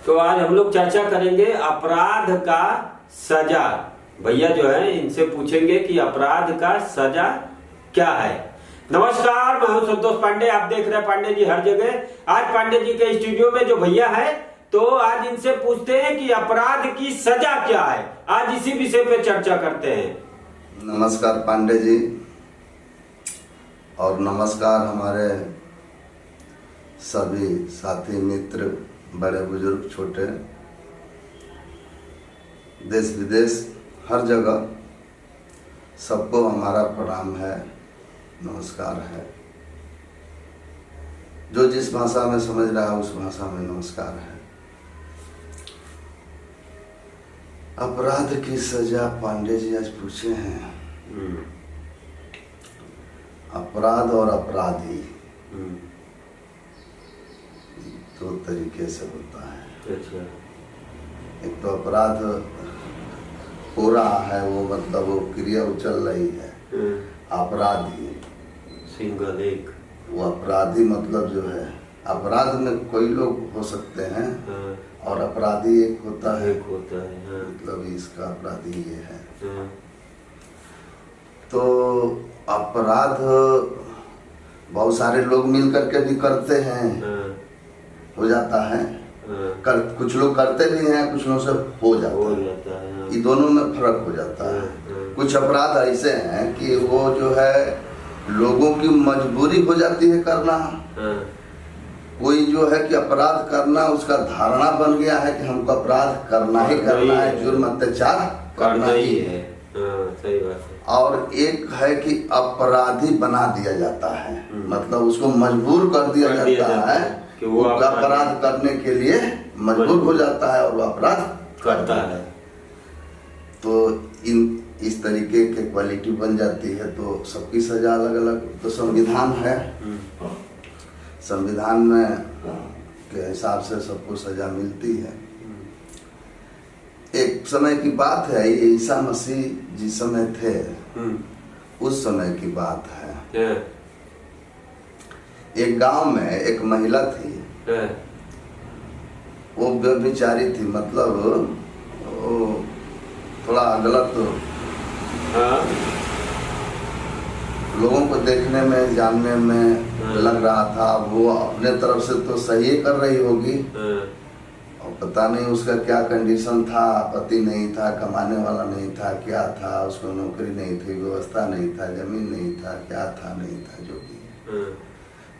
तो आज हम लोग चर्चा करेंगे अपराध का सजा। भैया जो है इनसे पूछेंगे कि अपराध का सजा क्या है। नमस्कार, मैं हूं संतोष पांडे, आप देख रहे हैं पांडे जी हर जगह। आज पांडे जी के स्टूडियो में जो भैया है तो आज इनसे पूछते हैं कि अपराध की सजा क्या है। आज इसी विषय पे चर्चा करते हैं। नमस्कार पांडे जी, और नमस्कार हमारे सभी साथी मित्र, बड़े बुजुर्ग छोटे, देश विदेश हर जगह सबको हमारा प्रणाम है, नमस्कार है। जो जिस भाषा में समझ रहा है उस भाषा में नमस्कार है। अपराध की सजा पांडे जी आज पूछे हैं। अपराध और अपराधी दो तरीके से होता है। अच्छा। एक तो अपराध हो रहा है, वो मतलब वो क्रिया चल रही है। अपराधी सिंगल एक, वो अपराधी मतलब जो है, अपराध में कई लोग हो सकते हैं और अपराधी एक होता है। मतलब इसका अपराधी ये है। तो अपराध बहुत सारे लोग मिल करके भी करते हैं, हो जाता है। कुछ लोग करते भी हैं, कुछ लोगों से हो जाता है। ये दोनों में फर्क हो जाता है। कुछ अपराध ऐसे हैं कि वो जो है लोगों की मजबूरी हो जाती है करना। कोई जो है कि अपराध करना उसका धारणा बन गया है कि हमको अपराध करना ही करना है, जुर्म अत्याचार करना ही है। सही बात है। और एक है कि अपराधी बना दिया जाता है, मतलब उसको मजबूर कर दिया जाता है कि वो अपराध करने के लिए मजबूर हो जाता है और वो अपराध करता है। तो इस तरीके के क्वालिटी बन जाती है। तो सबकी सजा अलग अलग, तो संविधान है, संविधान में के हिसाब से सबको सजा मिलती है। एक समय की बात है, ईसा मसीह जिस समय थे उस समय की बात है। एक गांव में एक महिला थी, वो व्यभिचारी थी, मतलब वो थोड़ा गलत लोगों को देखने में जानने में लग रहा था। वो अपने तरफ से तो सही कर रही होगी और पता नहीं उसका क्या कंडीशन था, पति नहीं था, कमाने वाला नहीं था, क्या था, उसको नौकरी नहीं थी, व्यवस्था नहीं था, जमीन नहीं था, क्या था नहीं था, जो भी।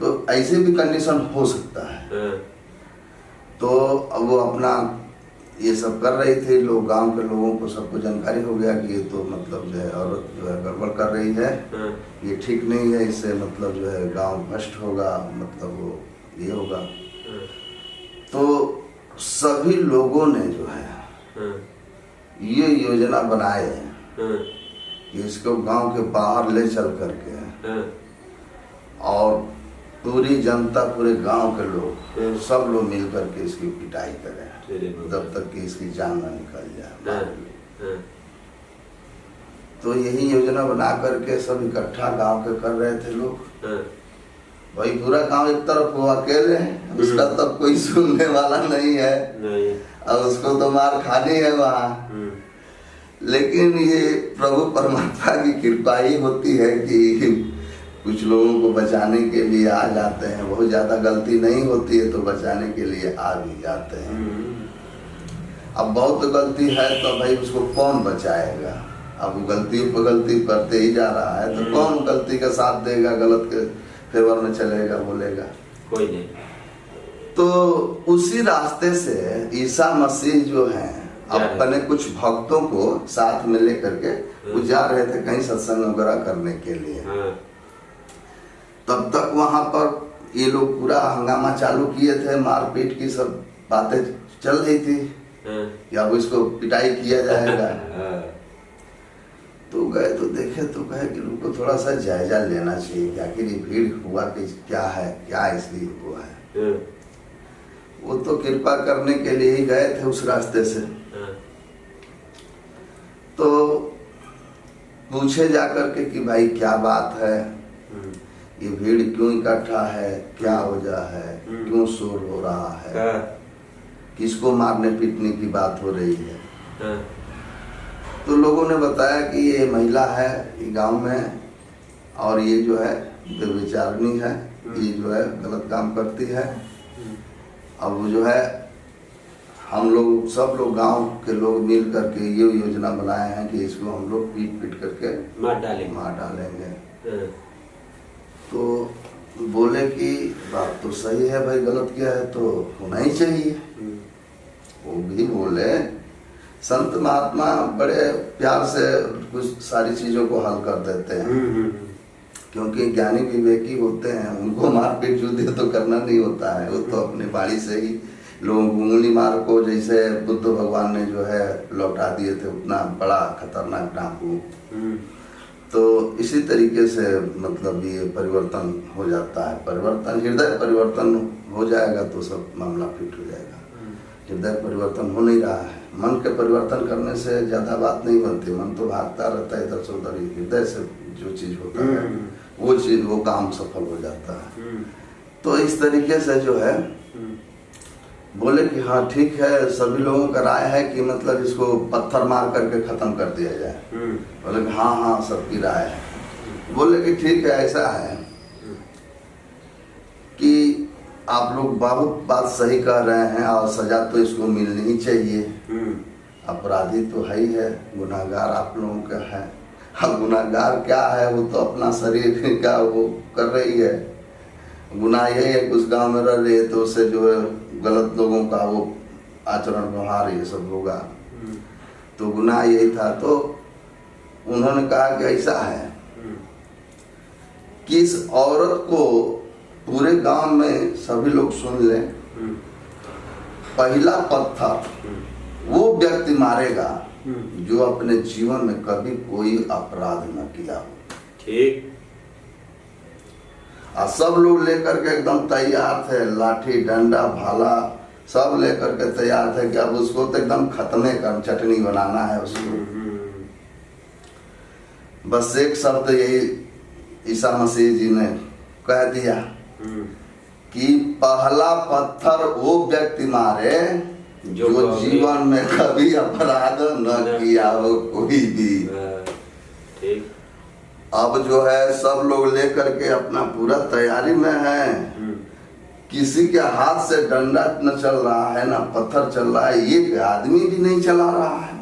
तो ऐसे भी कंडीशन हो सकता है। तो अब वो अपना ये सब कर रही थी। लोग, गांव के लोगों को सबको जानकारी हो गया कि ये तो मतलब जो है औरत जो है गड़बड़ कर रही है, ये ठीक नहीं है, इससे मतलब जो है गांव भ्रष्ट होगा, मतलब वो ये होगा। तो सभी लोगों ने जो है ये योजना बनाए कि इसको गांव के बाहर ले चल करके और पूरी जनता, पूरे गांव के लोग, सब लोग मिल करके इसकी पिटाई करें जब तक कि इसकी जान न निकल जाए। तो यही योजना बना करके सब इकट्ठा गांव के कर रहे थे लोग। भाई पूरा गांव एक तरफ वो अकेले, उसका तब कोई सुनने वाला नहीं है, और उसको तो मार खानी है वहाँ। लेकिन ये प्रभु परमात्मा की कृपा ही होती है कि कुछ लोगों को बचाने के लिए आ जाते हैं। बहुत ज्यादा गलती नहीं होती है तो बचाने के लिए आ भी जाते हैं। अब बहुत गलती है तो भाई उसको कौन बचाएगा। अब वो गलती पर गलती करते ही जा रहा है, तो कौन गलती का साथ देगा, गलत के फेवर में चलेगा, बोलेगा कोई नहीं। तो उसी रास्ते से ईसा मसीह जो है अपने कुछ भक्तों को साथ में लेकर के वो जा रहे थे कहीं सत्संग वगैरह करने के लिए। तब तक वहां पर ये लोग पूरा हंगामा चालू किए थे, मारपीट की सब बातें चल रही थी कि अब इसको पिटाई किया जाएगा। तो गए तो देखे तो कहे कि उनको थोड़ा सा जायजा लेना चाहिए कि आखिर ये भीड़ हुआ कि क्या है, क्या इसलिए हुआ है। वो तो कृपा करने के लिए ही गए थे उस रास्ते से। तो पूछे जाकर के कि भाई क्या बात है, ये भीड़ क्यों इकट्ठा है, क्या वजह है, क्यों शोर हो रहा है। किसको मारने पीटने की बात हो रही है। हाँ। तो लोगों ने बताया कि ये महिला है गांव में और ये जो है व्यभिचारिणी है, ये जो है गलत काम करती है। अब वो जो है हम लोग सब लोग गांव के लोग मिल करके ये योजना बनाए हैं कि इसको हम लोग पीट पीट करके मार डालेंगे। तो बोले कि बात तो सही है भाई, गलत किया है तो होना ही चाहिए। वो भी बोले संत महात्मा बड़े प्यार से कुछ सारी चीजों को हल कर देते हैं, क्योंकि ज्ञानी विवेकी होते हैं, उनको मारपीट युद्ध तो करना नहीं होता है। वो तो अपनी बाणी से ही लोगों को उंगली मार को, जैसे बुद्ध भगवान ने जो है लौटा दिए थे उतना बड़ा खतरनाक डाकू। तो इसी तरीके से मतलब ये परिवर्तन हो जाता है। परिवर्तन, हृदय परिवर्तन हो जाएगा तो सब मामला फिट हो जाएगा। हृदय परिवर्तन हो नहीं रहा है। मन के परिवर्तन करने से ज्यादा बात नहीं बनती, मन तो भागता रहता है इधर से उधर। हृदय से जो चीज होता है वो चीज, वो काम सफल हो जाता है। तो इस तरीके से जो है बोले कि हाँ ठीक है, सभी लोगों का राय है कि मतलब इसको पत्थर मार करके खत्म कर दिया जाए। बोले कि हाँ हाँ सबकी राय है। बोले कि ठीक है, ऐसा है कि आप लोग बहुत बात सही कह रहे हैं और सजा तो इसको मिलनी ही चाहिए। अपराधी तो है ही है, गुनाहगार आप लोगों का है। अब गुनाहगार क्या है, वो तो अपना शरीर का वो कर रही है। गुनाह यही है कि उस गाँव में रह रही है तो उससे जो है गलत लोगों का वो आचरण व्यवहार ये सब होगा, तो गुनाह यही था। तो उन्होंने कहा कि ऐसा है कि इस औरत को पूरे गांव में सभी लोग सुन लें, पहला पत्थर वो व्यक्ति मारेगा जो अपने जीवन में कभी कोई अपराध न किया हो। ठीक। और सब लोग लेकर के एकदम तैयार थे, लाठी डंडा भाला सब लेकर के तैयार थे कि अब उसको तो एकदम खत्मे कर, चटनी बनाना है उसको। बस एक शब्द यही ईसा मसीह जी ने कह दिया कि पहला पत्थर वो व्यक्ति मारे जो जीवन में कभी अपराध न किया हो कोई भी। ठीक। अब जो है सब लोग लेकर के अपना पूरा तैयारी में है। किसी के हाथ से डंडा न चल रहा है, ना पत्थर चल रहा है, एक आदमी भी नहीं चला रहा है।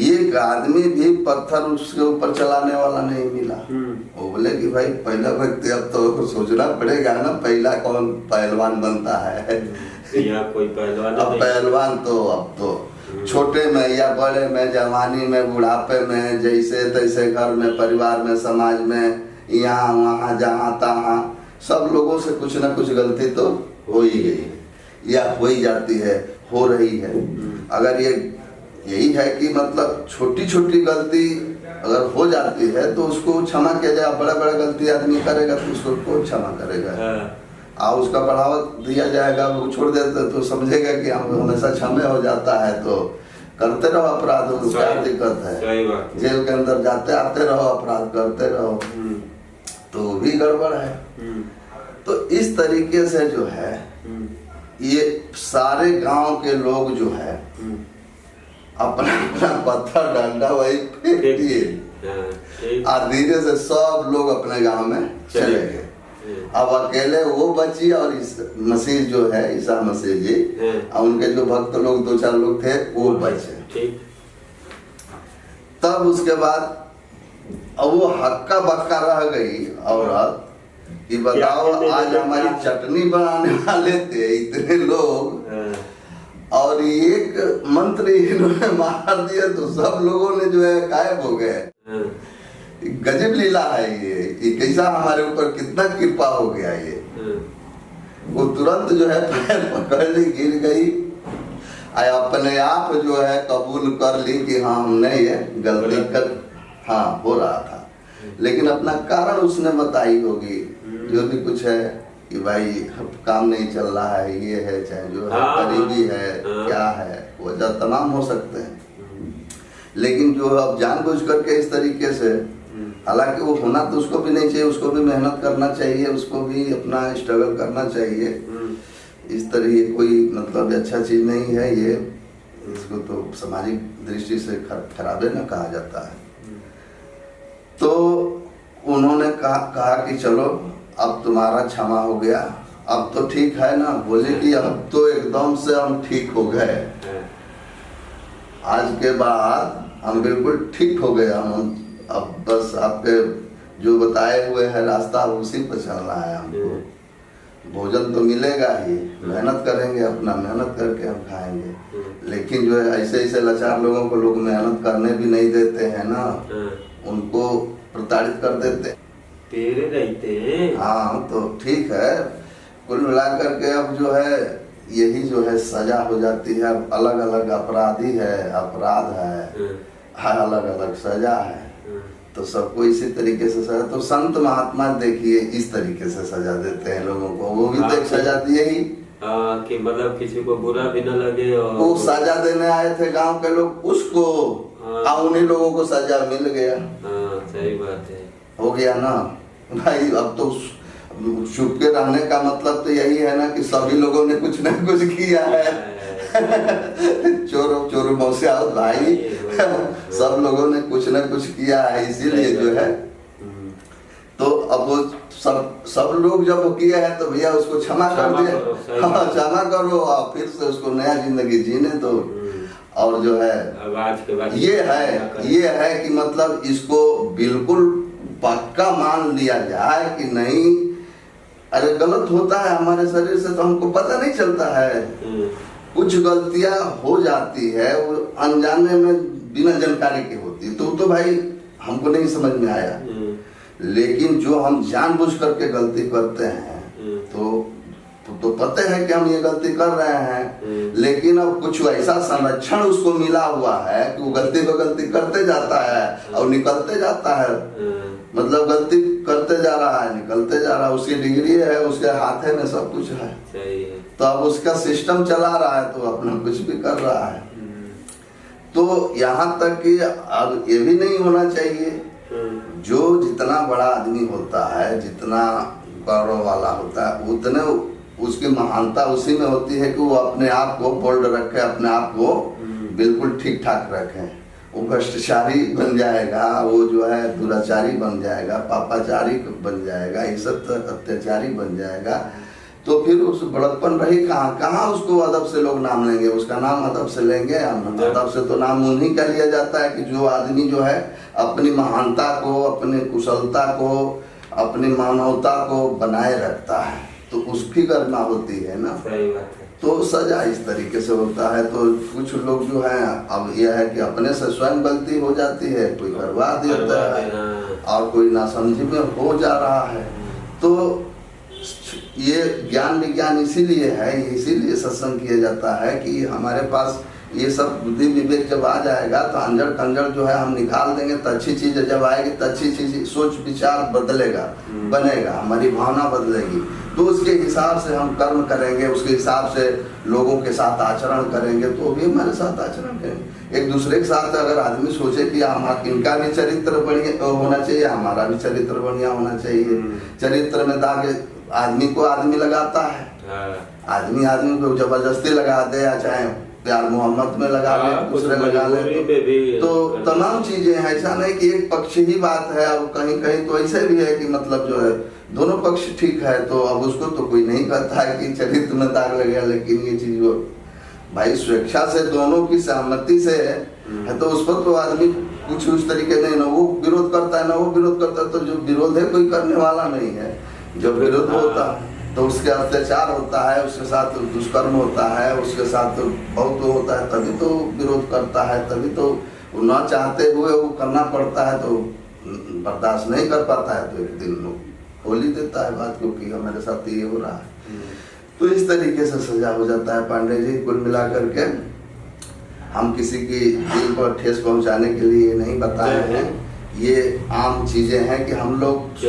एक आदमी भी पत्थर उसके ऊपर चलाने वाला नहीं मिला। वो बोले कि भाई पहला व्यक्ति, अब तो सोचना पड़ेगा ना पहला कौन पहलवान बनता है। या कोई पहलवान, अब पहलवान तो अब तो छोटे में या बड़े में, जवानी में, बुढ़ापे में, जैसे तैसे घर में, परिवार में, समाज में, यहाँ वहाँ जहाँ तहाँ सब लोगों से कुछ ना कुछ गलती तो हो ही गई है या हो ही जाती है, हो रही है। अगर ये यही है कि मतलब छोटी छोटी गलती अगर हो जाती है तो उसको क्षमा किया जाए। बड़ा बड़ा गलती आदमी करेगा तो उसको कौन क्षमा करेगा, और उसका बढ़ावा दिया जाएगा। वो छोड़ देते तो समझेगा कि हम हमेशा क्षमा हो जाता है, तो करते रहो अपराध, क्या दिक्कत है। जेल के अंदर जाते आते रहो, अपराध करते रहो, तो भी गड़बड़ है। तो इस तरीके से जो है ये सारे गांव के लोग जो है अपना अपना पत्थर डंडा वही फेंक दिए और धीरे से सब लोग अपने गांव में चले गए। अब अकेले वो बची और इस मसीह जो है ईसा मसीह जी और उनके जो भक्त लोग 2-4 लोग थे वो बचे। तब उसके बाद अब वो हक्का बक्का रह गई औरत कि बताओ आज हमारी चटनी बनाने वाले थे इतने लोग और एक मंत्री इन्होंने मार दिया तो सब लोगों ने जो है गायब हो गए। गजब लीला है ये कैसा हमारे ऊपर कितना कृपा हो गया ये। वो तुरंत जो है पैर पकड़ ली, गिर गई, अपने आप जो है कबूल कर ली कि हाँ हमने ये गलती कर हाँ हो रहा था, लेकिन अपना कारण उसने बताई होगी जो भी कुछ है कि भाई काम नहीं चल रहा है, ये है, चाहे जो है गरीबी है, क्या है, वजह तमाम हो सकते हैं। लेकिन जो अब जानबूझ करके इस तरीके से, हालांकि वो होना तो उसको भी नहीं चाहिए, उसको भी मेहनत करना चाहिए, उसको भी अपना स्ट्रगल करना चाहिए। इस तरह ये कोई मतलब अच्छा चीज नहीं है ये, इसको तो सामाजिक दृष्टि से खराबे न कहा जाता है। तो उन्होंने कहा कि चलो अब तुम्हारा क्षमा हो गया, अब तो ठीक है ना। बोले कि अब तो एकदम से हम ठीक हो गए, आज के बाद हम बिल्कुल ठीक हो गए। हम अब बस आपके जो बताए हुए है रास्ता उसी पर चलना है हमको। भोजन तो मिलेगा ही, मेहनत करेंगे, अपना मेहनत करके हम खाएंगे। लेकिन जो है ऐसे ऐसे लाचार लोगों को लोग मेहनत करने भी नहीं देते हैं ना, उनको प्रताड़ित कर देते तेरे रहते हैं। हाँ तो ठीक है, कुल मिलाकर के अब जो है यही जो है सजा हो जाती है। अब अलग अलग अपराधी है, अपराध है, अलग अलग सजा है, तो सबको इसी तरीके से सजा। तो संत महात्मा देखिए इस तरीके से सजा देते हैं लोगों को, वो भी तो एक सजा दिए ही कि मतलब किसी को बुरा भी न लगे। और वो सजा देने आए थे गांव के लोग उसको, उन्हीं लोगों को सजा मिल गया। सही बात है, हो गया ना भाई। अब तो चुप के रहने का मतलब तो यही है ना कि सभी लोगों ने कुछ न कुछ किया है। चोर मौसिया भाई, सब लोगों ने कुछ न कुछ किया है, इसीलिए जो है। तो अब वो सब लोग जब वो किया है तो भैया उसको क्षमा कर दिया, हाँ क्षमा करो और फिर से उसको नया जिंदगी जीने दो। और जो है आज के बाद ये है कि मतलब इसको बिल्कुल पक्का मान लिया जाए कि नहीं, अरे गलत होता है हमारे शरीर से तो हमको पता नहीं चलता है। कुछ गलतियां हो जाती है, वो अनजाने में बिना जानकारी के होती है, तो भाई हमको नहीं समझ में आया। लेकिन जो हम जानबूझ करके गलती करते हैं तो पता है कि हम ये गलती कर रहे हैं, लेकिन अब कुछ ऐसा संरक्षण उसको मिला हुआ है कि वो गलती को गलती करते जाता है और निकलते जाता है। मतलब गलती करते जा रहा है, निकलते जा रहा है, उसकी डिग्री है, उसके हाथे में सब कुछ है। तो अब उसका सिस्टम चला रहा है तो अपना कुछ भी कर रहा है। तो यहाँ तक कि अब ये भी नहीं होना चाहिए, जो जितना बड़ा आदमी होता है, जितना गौरव वाला होता है, उतने उसकी महानता उसी में होती है कि वो अपने आप को बोल्ड रखे, अपने आप को बिल्कुल ठीक ठाक रखे। वो भ्रष्टाचारी बन जाएगा, वो जो है दुराचारी बन जाएगा, पापाचारी बन जाएगा, ये सब अत्याचारी बन जाएगा, तो फिर उस बड़प्पन रही कहाँ उसको अदब से लोग नाम लेंगे, उसका नाम अदब से लेंगे। अदब से तो नाम उन्हीं का लिया जाता है कि जो आदमी जो है अपनी महानता को, अपनी कुशलता को, अपनी मानवता को बनाए रखता है, तो उसकी गरिमा होती है ना। सही बात है। तो सजा इस तरीके से होता है। तो कुछ लोग जो है अब यह है कि अपने से स्वयं गलती हो जाती है, कोई करवा देता है और कोई नासमझी में हो जा रहा है। तो ये ज्ञान विज्ञान इसीलिए है, इसीलिए सत्संग किया जाता है कि हमारे पास ये सब बुद्धि विवेक जब आ जाएगा तो अंजड़ कंजड़ जो है हम निकाल देंगे, तो अच्छी चीज जब आएगी तो अच्छी चीज सोच विचार बदलेगा, बनेगा, हमारी भावना बदलेगी, तो उसके हिसाब से हम कर्म करेंगे, उसके हिसाब से लोगों के साथ आचरण करेंगे, तो भी हमारे साथ आचरण करेंगे। एक दूसरे के साथ अगर आदमी सोचे कि इनका भी चरित्र बढ़िया होना चाहिए, हमारा भी चरित्र बढ़िया होना चाहिए। चरित्र में दाग आदमी को आदमी लगाता है, आदमी को जबरदस्ती लगा दे, या चाहे प्यार मोहब्बत में लगा ले, दूसरे लगा ले, तो तमाम चीजें हैं। ऐसा नहीं कि एक पक्ष ही बात है, और कहीं कहीं तो ऐसे भी है कि मतलब जो है दोनों पक्ष ठीक है, तो अब उसको तो कोई नहीं कहता है कि चरित्र में दाग लगे। लेकिन ये चीज वो भाई स्वेच्छा से दोनों की सहमति से है, तो उस पर तो आदमी कुछ उस तरीके नहीं, ना वो विरोध करता है ना वो विरोध करता है, तो जो विरोध है कोई करने वाला नहीं है। जब विरोध होता तो उसके अत्याचार होता है, उसके साथ दुष्कर्म होता है, उसके साथ तो बहुत होता है, तभी तो विरोध करता है, तभी तो न चाहते हुए वो करना पड़ता है, तो बर्दाश्त नहीं कर पाता है, तो एक दिन खोल ही देता है बात को कि हमारे साथ ये हो रहा है। तो इस तरीके से सजा हो जाता है पांडे जी। कुल मिला करके हम किसी की दिल पर ठेस पहुंचाने के लिए नहीं बताए हैं, ये आम चीजें हैं कि हम लोग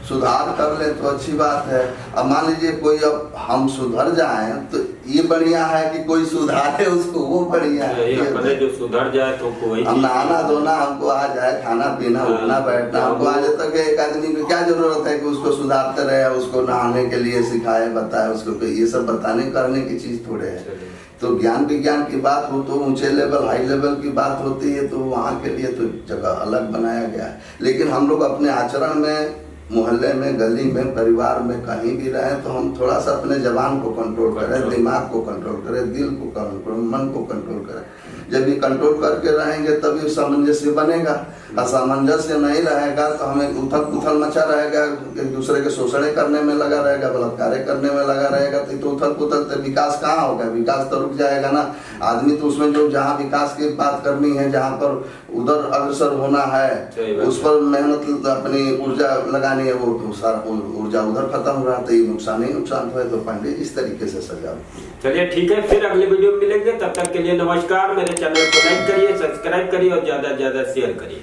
सुधार कर ले तो अच्छी बात है। अब मान लीजिए कोई अब हम सुधर जाएं तो ये बढ़िया है कि कोई सुधारे उसको, वो बढ़िया है। ये अपने जो सुधर जाए तो कोई हम नहाना धोना हमको आ जाए, खाना पीना उठना बैठना हमको आ जाए, तो एक आदमी को क्या जरूरत है कि उसको सुधारते रहे, उसको नहाने के लिए सिखाए बताए उसको, ये सब बताने करने की चीज थोड़े है। तो ज्ञान विज्ञान की बात हो तो ऊंचे लेवल हाई लेवल की बात होती है, तो वहाँ के लिए तो जगह अलग बनाया गया है। लेकिन हम लोग अपने आचरण में, मोहल्ले में, गली में, परिवार में कहीं भी रहें तो हम थोड़ा सा अपने जबान को कंट्रोल करें, दिमाग को कंट्रोल करें, दिल को कंट्रोल, मन को कंट्रोल करें। जब ये कंट्रोल करके रहेंगे तभी सामंजस्य बनेगा। असामंजस्य नहीं रहेगा तो हमें उथल पुथल मचा रहेगा, एक दूसरे के शोषण करने में लगा रहेगा, बलात्कार करने में लगा रहेगा, तो उथल पुथल तो विकास कहाँ होगा? विकास तो रुक जाएगा ना। आदमी तो उसमें जो जहाँ विकास की बात करनी है, जहाँ पर उधर अग्रसर होना है, उस पर मेहनत अपनी ऊर्जा लगानी है, वो सारा ऊर्जा उधर खत्म हो रहा है, तो ये नुकसान ही नुकसान हुआ। तो पंडित इस तरीके से सजा। चलिए ठीक है, फिर अगले वीडियो में मिलेंगे। तब तक के लिए नमस्कार। मेरे चैनल को लाइक करिए, सब्सक्राइब करिए और ज्यादा से ज्यादा शेयर करिए।